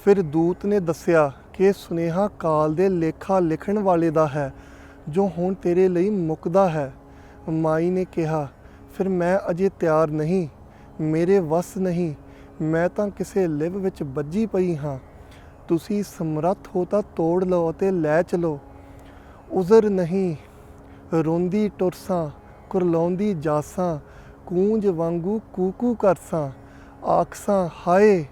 ਫਿਰ ਦੂਤ ਨੇ ਦੱਸਿਆ ਕਿ ਸੁਨੇਹਾ ਕਾਲ ਦੇ ਲੇਖਾ ਲਿਖਣ ਵਾਲੇ ਦਾ ਹੈ ਜੋ ਹੁਣ ਤੇਰੇ ਲਈ ਮੁੱਕਦਾ ਹੈ। ਮਾਈ ਨੇ ਕਿਹਾ, ਫਿਰ ਮੈਂ ਅਜੇ ਤਿਆਰ ਨਹੀਂ, ਮੇਰੇ ਵੱਸ ਨਹੀਂ, ਮੈਂ ਤਾਂ ਕਿਸੇ ਲਿਵ ਵਿੱਚ ਬੱਝੀ ਪਈ ਹਾਂ। ਤੁਸੀਂ ਸਮਰੱਥ ਹੋ ਤਾਂ ਤੋੜ ਲਓ ਅਤੇ ਲੈ ਚਲੋ। ਉਜ਼ਰ ਨਹੀਂ, ਰੋਂਦੀ ਟੁਰਸਾਂ, ਕੁਰਲਾਉਂਦੀ ਜਾਸਾਂ, ਕੂੰਜ ਵਾਂਗੂ ਕੂਕੂ ਕਰਸਾਂ। ਆਖਸਾਂ ਹਾਏ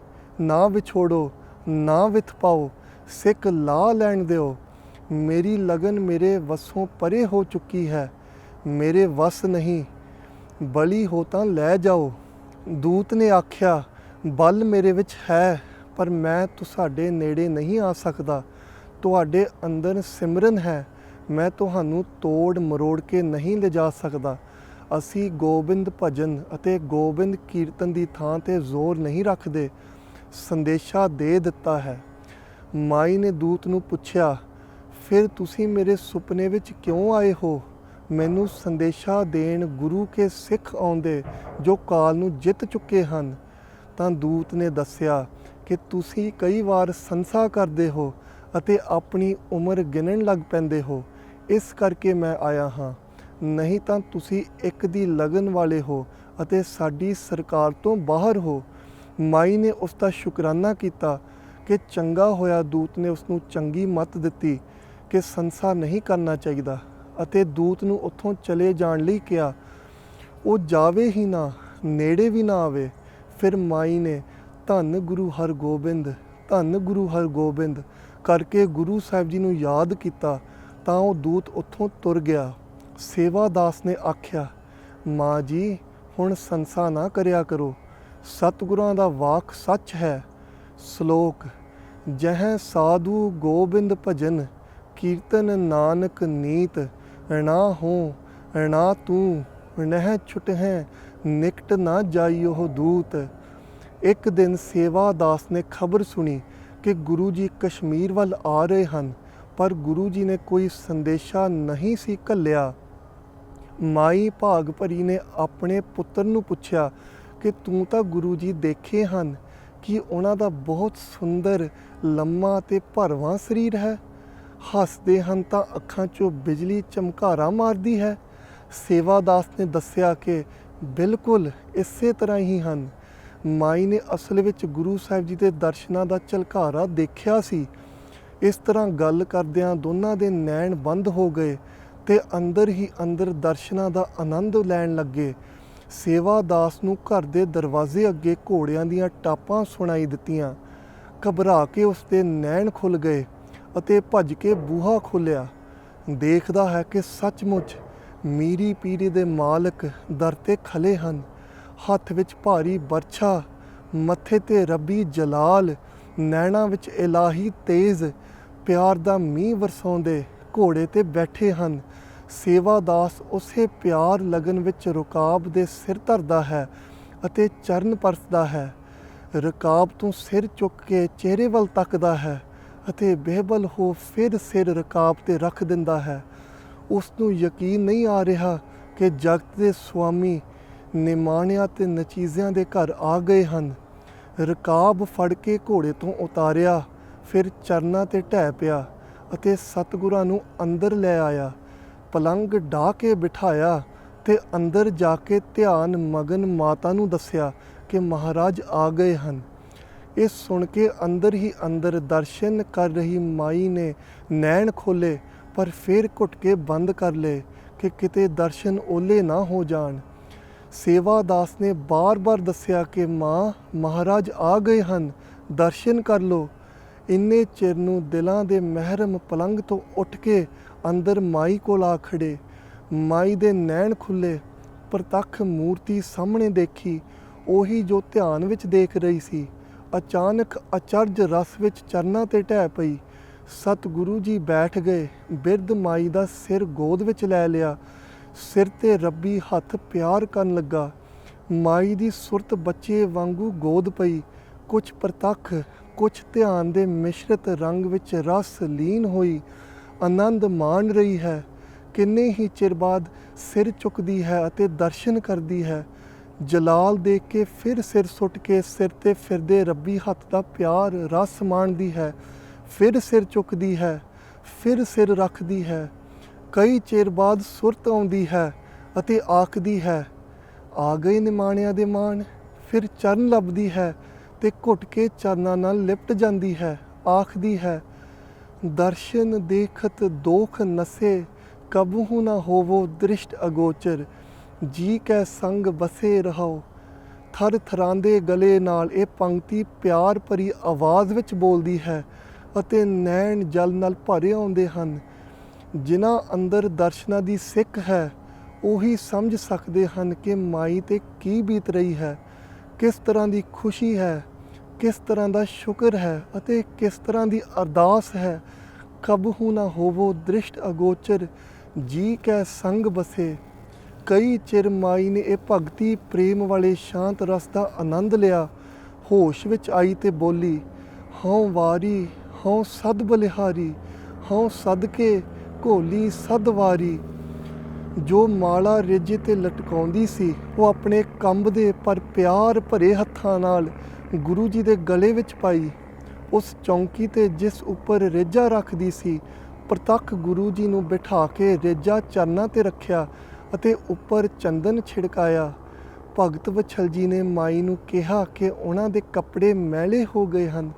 ਨਾ ਵਿਛੋੜੋ, ਨਾ ਵਿਥ ਪਾਓ, ਸਿੱਕ ਲਾ ਲੈਣ ਦਿਓ। ਮੇਰੀ ਲਗਨ ਮੇਰੇ ਵੱਸੋਂ ਪਰੇ ਹੋ ਚੁੱਕੀ ਹੈ, ਮੇਰੇ ਵੱਸ ਨਹੀਂ, ਬਲੀ ਹੋ ਤਾਂ ਲੈ ਜਾਓ। ਦੂਤ ਨੇ ਆਖਿਆ, ਬਲ ਮੇਰੇ ਵਿੱਚ ਹੈ, ਪਰ ਮੈਂ ਤੁਹਾਡੇ ਨੇੜੇ ਨਹੀਂ ਆ ਸਕਦਾ। ਤੁਹਾਡੇ ਅੰਦਰ ਸਿਮਰਨ ਹੈ, ਮੈਂ ਤੁਹਾਨੂੰ ਤੋੜ ਮਰੋੜ ਕੇ ਨਹੀਂ ਲਿਜਾ ਸਕਦਾ। ਅਸੀਂ ਗੋਬਿੰਦ ਭਜਨ ਅਤੇ ਗੋਬਿੰਦ ਕੀਰਤਨ ਦੀ ਥਾਂ 'ਤੇ ਜ਼ੋਰ ਨਹੀਂ ਰੱਖਦੇ। ਸੰਦੇਸ਼ਾ ਦੇ ਦਿੱਤਾ ਹੈ। ਮਾਈ ਨੇ ਦੂਤ ਨੂੰ ਪੁੱਛਿਆ, ਫਿਰ ਤੁਸੀਂ ਮੇਰੇ ਸੁਪਨੇ ਵਿੱਚ ਕਿਉਂ ਆਏ ਹੋ? ਮੈਨੂੰ ਸੰਦੇਸ਼ਾ ਦੇਣ ਗੁਰੂ ਕੇ ਸਿੱਖ ਆਉਂਦੇ ਜੋ ਕਾਲ ਨੂੰ ਜਿੱਤ ਚੁੱਕੇ ਹਨ। ਤਾਂ ਦੂਤ ਨੇ ਦੱਸਿਆ ਕਿ ਤੁਸੀਂ ਕਈ ਵਾਰ ਸੰਸਾ ਕਰਦੇ ਹੋ ਅਤੇ ਆਪਣੀ ਉਮਰ ਗਿਣਨ ਲੱਗ ਪੈਂਦੇ ਹੋ, ਇਸ ਕਰਕੇ ਮੈਂ ਆਇਆ ਹਾਂ। ਨਹੀਂ ਤਾਂ ਤੁਸੀਂ ਇੱਕ ਦੀ ਲਗਨ ਵਾਲੇ ਹੋ ਅਤੇ ਸਾਡੀ ਸਰਕਾਰ ਤੋਂ ਬਾਹਰ ਹੋ। ਮਾਈ ਨੇ ਉਸ ਦਾ ਸ਼ੁਕਰਾਨਾ ਕੀਤਾ ਕਿ ਚੰਗਾ ਹੋਇਆ ਦੂਤ ਨੇ ਉਸ ਨੂੰ ਚੰਗੀ ਮੱਤ ਦਿੱਤੀ ਕਿ ਸੰਸਾ ਨਹੀਂ ਕਰਨਾ ਚਾਹੀਦਾ, ਅਤੇ ਦੂਤ ਨੂੰ ਉੱਥੋਂ ਚਲੇ ਜਾਣ ਲਈ ਕਿਹਾ। ਉਹ ਜਾਵੇ ਹੀ ਨਾ, ਨੇੜੇ ਵੀ ਨਾ ਆਵੇ। ਫਿਰ ਮਾਈ ਨੇ ਧੰਨ ਗੁਰੂ ਹਰਗੋਬਿੰਦ, ਧੰਨ ਗੁਰੂ ਹਰਗੋਬਿੰਦ ਕਰਕੇ ਗੁਰੂ ਸਾਹਿਬ ਜੀ ਨੂੰ ਯਾਦ ਕੀਤਾ ਤਾਂ ਉਹ ਦੂਤ ਉੱਥੋਂ ਤੁਰ ਗਿਆ। ਸੇਵਾਦਾਸ ਨੇ ਆਖਿਆ, ਮਾਂ ਜੀ ਹੁਣ ਸੰਸਾ ਨਾ ਕਰਿਆ ਕਰੋ, ਸਤਿਗੁਰਾਂ ਦਾ ਵਾਕ ਸੱਚ ਹੈ। ਸ਼ਲੋਕ, ਜਹ ਸਾਧੂ ਗੋਬਿੰਦ ਭਜਨ, ਕੀਰਤਨ ਨਾਨਕ ਨੀਤ। ਨਾ ਹੋ ਨਾ ਤੂੰ, ਨਹਿ ਛੁਟਹਿ, ਨਿਕਟ ਨਾ ਜਾਈਓ ਦੂਤ। ਇੱਕ ਦਿਨ ਸੇਵਾਦਾਸ ਨੇ ਖਬਰ ਸੁਣੀ ਕਿ ਗੁਰੂ ਜੀ ਕਸ਼ਮੀਰ ਵੱਲ ਆ ਰਹੇ ਹਨ, ਪਰ ਗੁਰੂ ਜੀ ਨੇ ਕੋਈ ਸੰਦੇਸ਼ਾ ਨਹੀਂ ਸੀ ਘੱਲਿਆ। ਮਾਈ ਭਾਗ ਭਰੀ ਨੇ ਆਪਣੇ ਪੁੱਤਰ ਨੂੰ ਪੁੱਛਿਆ ਕਿ ਤੂੰ ਤਾਂ ਗੁਰੂ ਜੀ ਦੇਖੇ ਹਨ, ਕਿ ਉਹਨਾਂ ਦਾ ਬਹੁਤ ਸੁੰਦਰ, ਲੰਮਾ ਅਤੇ ਭਰਵਾਂ ਸਰੀਰ ਹੈ? ਹੱਸਦੇ ਹਨ ਤਾਂ ਅੱਖਾਂ 'ਚੋਂ ਬਿਜਲੀ ਚਮਕਾਰਾ ਮਾਰਦੀ ਹੈ। ਸੇਵਾਦਾਸ ਨੇ ਦੱਸਿਆ ਕਿ ਬਿਲਕੁਲ ਇਸੇ ਤਰ੍ਹਾਂ ਹੀ ਹਨ। ਮਾਈ ਨੇ ਅਸਲ ਵਿੱਚ ਗੁਰੂ ਸਾਹਿਬ ਜੀ ਦੇ ਦਰਸ਼ਨਾਂ ਦਾ ਝਲਕਾਰਾ ਦੇਖਿਆ ਸੀ। ਇਸ ਤਰ੍ਹਾਂ ਗੱਲ ਕਰਦਿਆਂ ਦੋਨਾਂ ਦੇ ਨੈਣ ਬੰਦ ਹੋ ਗਏ ਤੇ ਅੰਦਰ ਹੀ ਅੰਦਰ ਦਰਸ਼ਨਾਂ ਦਾ ਆਨੰਦ ਲੈਣ ਲੱਗੇ। ਸੇਵਾਦਾਸ ਨੂੰ ਘਰ ਦੇ ਦਰਵਾਜ਼ੇ ਅੱਗੇ ਘੋੜਿਆਂ ਦੀਆਂ ਟਾਪਾਂ ਸੁਣਾਈ ਦਿੱਤੀਆਂ। ਘਬਰਾ ਕੇ ਉਸ ਦੇ ਨੈਣ ਖੁੱਲ੍ਹ ਗਏ ਅਤੇ ਭੱਜ ਕੇ ਬੂਹਾ ਖੋਲ੍ਹਿਆ। ਦੇਖਦਾ ਹੈ ਕਿ ਸੱਚਮੁੱਚ ਮੀਰੀ ਪੀਰੀ ਦੇ ਮਾਲਕ ਦਰ 'ਤੇ ਖਲੇ ਹਨ। ਹੱਥ ਵਿੱਚ ਭਾਰੀ ਬਰਛਾ, ਮੱਥੇ 'ਤੇ ਰੱਬੀ ਜਲਾਲ, ਨੈਣਾਂ ਵਿੱਚ ਇਲਾਹੀ ਤੇਜ਼, ਪਿਆਰ ਦਾ ਮੀਂਹ ਵਰਸਾਉਂਦੇ ਘੋੜੇ 'ਤੇ ਬੈਠੇ ਹਨ। ਸੇਵਾਦਾਸ ਉਸੇ ਪਿਆਰ ਲਗਨ ਵਿੱਚ ਰਕਾਬ ਦੇ ਸਿਰ ਧਰਦਾ ਹੈ ਅਤੇ ਚਰਨ ਪਰਸਦਾ ਹੈ। ਰਕਾਬ ਤੋਂ ਸਿਰ ਚੁੱਕ ਕੇ ਚਿਹਰੇ ਵੱਲ ਤੱਕਦਾ ਹੈ ਅਤੇ ਬੇਬਲ ਹੋ ਫਿਰ ਸਿਰ ਰਕਾਬ 'ਤੇ ਰੱਖ ਦਿੰਦਾ ਹੈ। ਉਸ ਨੂੰ ਯਕੀਨ ਨਹੀਂ ਆ ਰਿਹਾ ਕਿ ਜਗਤ ਦੇ ਸੁਆਮੀ ਨਿਮਾਣਿਆਂ ਤੇ ਨਚੀਜ਼ਿਆਂ ਦੇ ਘਰ ਆ ਗਏ ਹਨ। ਰਕਾਬ ਫੜ ਕੇ ਘੋੜੇ ਤੋਂ ਉਤਾਰਿਆ, ਫਿਰ ਚਰਨਾਂ 'ਤੇ ਢਹਿ ਪਿਆ ਅਤੇ ਸਤਿਗੁਰਾਂ ਨੂੰ ਅੰਦਰ ਲੈ ਆਇਆ। ਪਲੰਗ ਢਾਹ ਕੇ ਬਿਠਾਇਆ ਤੇ ਅੰਦਰ ਜਾ ਕੇ ਧਿਆਨ ਮਗਨ ਮਾਤਾ ਨੂੰ ਦੱਸਿਆ ਕਿ ਮਹਾਰਾਜ ਆ ਗਏ ਹਨ। ਇਹ ਸੁਣ ਕੇ ਅੰਦਰ ਹੀ ਅੰਦਰ ਦਰਸ਼ਨ ਕਰ ਰਹੀ ਮਾਈ ਨੇ ਨੈਣ ਖੋਲ੍ਹੇ, ਪਰ ਫਿਰ ਘੁੱਟ ਕੇ ਬੰਦ ਕਰ ਲਏ ਕਿ ਕਿਤੇ ਦਰਸ਼ਨ ਓਲੇ ਨਾ ਹੋ ਜਾਣ। ਸੇਵਾਦਾਸ ਨੇ ਬਾਰ-ਬਾਰ ਦੱਸਿਆ ਕਿ ਮਾਂ, ਮਹਾਰਾਜ ਆ ਗਏ ਹਨ, ਦਰਸ਼ਨ ਕਰ ਲਓ। ਇੰਨੇ ਚਿਰ ਨੂੰ ਦਿਲਾਂ ਦੇ ਮਹਿਰਮ ਪਲੰਗ ਤੋਂ ਉੱਠ ਕੇ ਅੰਦਰ ਮਾਈ ਕੋਲ ਆ ਖੜੇ। ਮਾਈ ਦੇ ਨੈਣ ਖੁੱਲ੍ਹੇ, ਪ੍ਰਤੱਖ ਮੂਰਤੀ ਸਾਹਮਣੇ ਦੇਖੀ, ਉਹੀ ਜੋ ਧਿਆਨ ਵਿੱਚ ਦੇਖ ਰਹੀ ਸੀ। ਅਚਾਨਕ ਅਚਰਜ ਰਸ ਵਿੱਚ ਚਰਨਾਂ 'ਤੇ ਢਹਿ ਪਈ। ਸਤਿਗੁਰੂ ਜੀ ਬੈਠ ਗਏ, ਬਿਰਧ ਮਾਈ ਦਾ ਸਿਰ ਗੋਦ ਵਿੱਚ ਲੈ ਲਿਆ, ਸਿਰ 'ਤੇ ਰੱਬੀ ਹੱਥ ਪਿਆਰ ਕਰਨ ਲੱਗਾ। ਮਾਈ ਦੀ ਸੁਰਤ ਬੱਚੇ ਵਾਂਗੂ ਗੋਦ ਪਈ, ਕੁਛ ਪ੍ਰਤੱਖ, ਕੁਛ ਧਿਆਨ ਦੇ ਮਿਸ਼ਰਤ ਰੰਗ ਵਿੱਚ ਰਸ ਲੀਨ ਹੋਈ, ਆਨੰਦ ਮਾਣ ਰਹੀ ਹੈ। ਕਿੰਨੇ ਹੀ ਚਿਰ ਬਾਅਦ ਸਿਰ ਚੁੱਕਦੀ ਹੈ ਅਤੇ ਦਰਸ਼ਨ ਕਰਦੀ ਹੈ। ਜਲਾਲ ਦੇਖ ਕੇ ਫਿਰ ਸਿਰ ਸੁੱਟ ਕੇ ਸਿਰ 'ਤੇ ਫਿਰਦੇ ਰੱਬੀ ਹੱਥ ਦਾ ਪਿਆਰ ਰਸ ਮਾਣਦੀ ਹੈ। ਫਿਰ ਸਿਰ ਚੁੱਕਦੀ ਹੈ, ਫਿਰ ਸਿਰ ਰੱਖਦੀ ਹੈ। ਕਈ ਚਿਰ ਬਾਅਦ ਸੁਰਤ ਆਉਂਦੀ ਹੈ ਅਤੇ ਆਖਦੀ ਹੈ, ਆ ਗਏ ਨਿਮਾਣਿਆਂ ਦੇ ਮਾਣ। ਫਿਰ ਚਰਨ ਲੱਭਦੀ ਹੈ ਤੇ ਘੁੱਟ ਕੇ ਚਰਨਾਂ ਨਾਲ ਲਿਪਟ ਜਾਂਦੀ ਹੈ। ਆਖਦੀ ਹੈ, ਦਰਸ਼ਨ ਦੇਖਤ ਦੋਖ ਨਸੇ, ਕਬਹੂ ਨਾ ਹੋਵੋ ਦ੍ਰਿਸ਼ਟ ਅਗੋਚਰ, ਜੀ ਕੈ ਸੰਗ ਬਸੇ ਰਹੋ। ਥਰ ਥਰਾਂਦੇ ਗਲੇ ਨਾਲ ਇਹ ਪੰਕਤੀ ਪਿਆਰ ਭਰੀ ਆਵਾਜ਼ ਵਿੱਚ ਬੋਲਦੀ ਹੈ ਅਤੇ ਨੈਣ ਜਲ ਨਾਲ ਭਰੇ ਆਉਂਦੇ ਹਨ। ਜਿਨ੍ਹਾਂ ਅੰਦਰ ਦਰਸ਼ਨਾਂ ਦੀ ਸਿੱਖ ਹੈ ਉਹੀ ਸਮਝ ਸਕਦੇ ਹਨ ਕਿ ਮਾਈ 'ਤੇ ਕੀ ਬੀਤ ਰਹੀ ਹੈ, ਕਿਸ ਤਰ੍ਹਾਂ ਦੀ ਖੁਸ਼ੀ ਹੈ, ਕਿਸ ਤਰ੍ਹਾਂ ਦਾ ਸ਼ੁਕਰ ਹੈ ਅਤੇ ਕਿਸ ਤਰ੍ਹਾਂ ਦੀ ਅਰਦਾਸ ਹੈ। ਕਬਹੂ ਨਾ ਹੋਵੋ ਦ੍ਰਿਸ਼ਟ ਅਗੋਚਰ, ਜੀ ਕੈ ਸੰਗ ਬਸੇ। ਕਈ ਚਿਰ ਮਾਈ ਨੇ ਇਹ ਭਗਤੀ ਪ੍ਰੇਮ ਵਾਲੇ ਸ਼ਾਂਤ ਰਸ ਦਾ ਆਨੰਦ ਲਿਆ। ਹੋਸ਼ ਵਿੱਚ ਆਈ ਤੇ ਬੋਲੀ, ਹਉ ਵਾਰੀ ਹਉ ਸਦ ਬਲਿਹਾਰੀ, ਹਉ ਸਦਕੇ ਘੋਲੀ ਸਦ ਵਾਰੀ। ਜੋ ਮਾਲਾ ਰੇਜੇ ਤੇ ਲਟਕਾਉਂਦੀ ਸੀ ਉਹ ਆਪਣੇ ਕੰਬਦੇ ਪਰ ਪਿਆਰ ਭਰੇ ਹੱਥਾਂ ਨਾਲ ਗੁਰੂ ਜੀ ਦੇ ਗਲੇ ਵਿੱਚ ਪਾਈ। ਉਸ ਚੌਂਕੀ ਤੇ ਜਿਸ ਉੱਪਰ ਰੇਜਾ ਰੱਖਦੀ ਸੀ, ਪ੍ਰਤੱਖ ਗੁਰੂ ਜੀ ਨੂੰ ਬਿਠਾ ਕੇ ਰੇਜਾ ਚਰਨਾਂ ਤੇ ਰੱਖਿਆ ਅਤੇ ਉੱਪਰ ਚੰਦਨ ਛਿੜਕਾਇਆ। ਭਗਤ ਵਛਲ ਜੀ ਨੇ ਮਾਈ ਨੂੰ ਕਿਹਾ ਕਿ ਉਹਨਾਂ ਦੇ ਕੱਪੜੇ ਮੈਲੇ ਹੋ ਗਏ ਹਨ,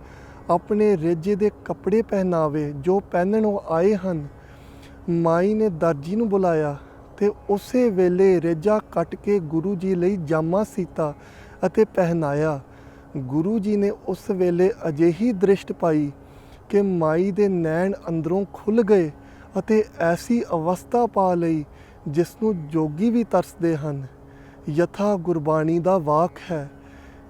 ਆਪਣੇ ਰੇਜੇ ਦੇ ਕੱਪੜੇ ਪਹਿਨਾਵੇ ਜੋ ਪਹਿਨਣ ਉਹ ਆਏ ਹਨ। ਮਾਈ ਨੇ ਦਰਜੀ ਨੂੰ ਬੁਲਾਇਆ ਤੇ ਉਸੇ ਵੇਲੇ ਰੇਜਾ ਕੱਟ ਕੇ ਗੁਰੂ ਜੀ ਲਈ ਜਾਮਾ ਸੀਤਾ ਅਤੇ ਪਹਿਨਾਇਆ। ਗੁਰੂ ਜੀ ਨੇ ਉਸ ਵੇਲੇ ਅਜਿਹੀ ਦ੍ਰਿਸ਼ਟ ਪਾਈ ਕਿ ਮਾਈ ਦੇ ਨੈਣ ਅੰਦਰੋਂ ਖੁੱਲ੍ਹ ਗਏ ਅਤੇ ਐਸੀ ਅਵਸਥਾ ਪਾ ਲਈ ਜਿਸ ਨੂੰ ਜੋਗੀ ਵੀ ਤਰਸਦੇ ਹਨ। ਯਥਾ ਗੁਰਬਾਣੀ ਦਾ ਵਾਕ ਹੈ,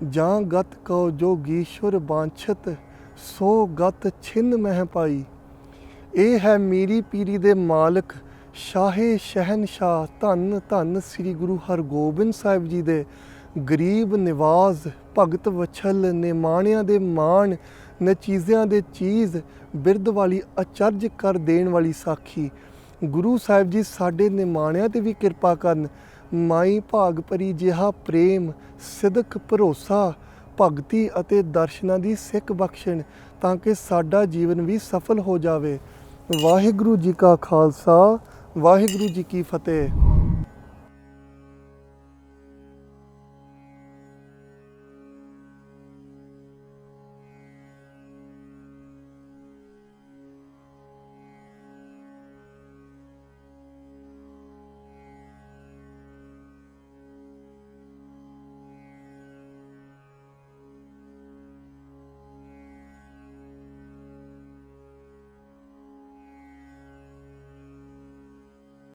ਜਾਂ ਗਤ ਕਉ ਜੋਗੀਸ਼ਵਰ ਬਾਂਛਤ, ਸੋ ਗਤ ਛਿਨ ਮਹਿ ਪਾਈ। ਇਹ ਹੈ ਮੀਰੀ ਪੀਰੀ ਦੇ ਮਾਲਕ ਸ਼ਾਹੇ ਸ਼ਹਿਨਸ਼ਾਹ ਧੰਨ ਧੰਨ ਸ੍ਰੀ ਗੁਰੂ ਹਰਗੋਬਿੰਦ ਸਾਹਿਬ ਜੀ ਦੇ ਗਰੀਬ ਨਿਵਾਜ਼ ਭਗਤ ਵਛਲ, ਨਿਮਾਣਿਆਂ ਦੇ ਮਾਣ, ਨਚੀਜ਼ਿਆਂ ਦੇ ਚੀਜ਼, ਬਿਰਧ ਵਾਲੀ ਅਚਰਜ ਕਰ ਦੇਣ ਵਾਲੀ ਸਾਖੀ। ਗੁਰੂ ਸਾਹਿਬ ਜੀ ਸਾਡੇ ਨਿਮਾਣਿਆਂ 'ਤੇ ਵੀ ਕਿਰਪਾ ਕਰਨ। ਮਾਈ ਭਾਗ ਭਰੀ ਜਿਹਾ ਪ੍ਰੇਮ, ਸਿਦਕ, ਭਰੋਸਾ, ਭਗਤੀ ਅਤੇ ਦਰਸ਼ਨਾਂ ਦੀ ਸਿੱਖ ਬਖਸ਼ਣ ਤਾਂ ਕਿ ਸਾਡਾ ਜੀਵਨ ਵੀ ਸਫਲ ਹੋ ਜਾਵੇ। ਵਾਹਿਗੁਰੂ ਜੀ ਕਾ ਖਾਲਸਾ, ਵਾਹਿਗੁਰੂ ਜੀ ਕੀ ਫਤਿਹ।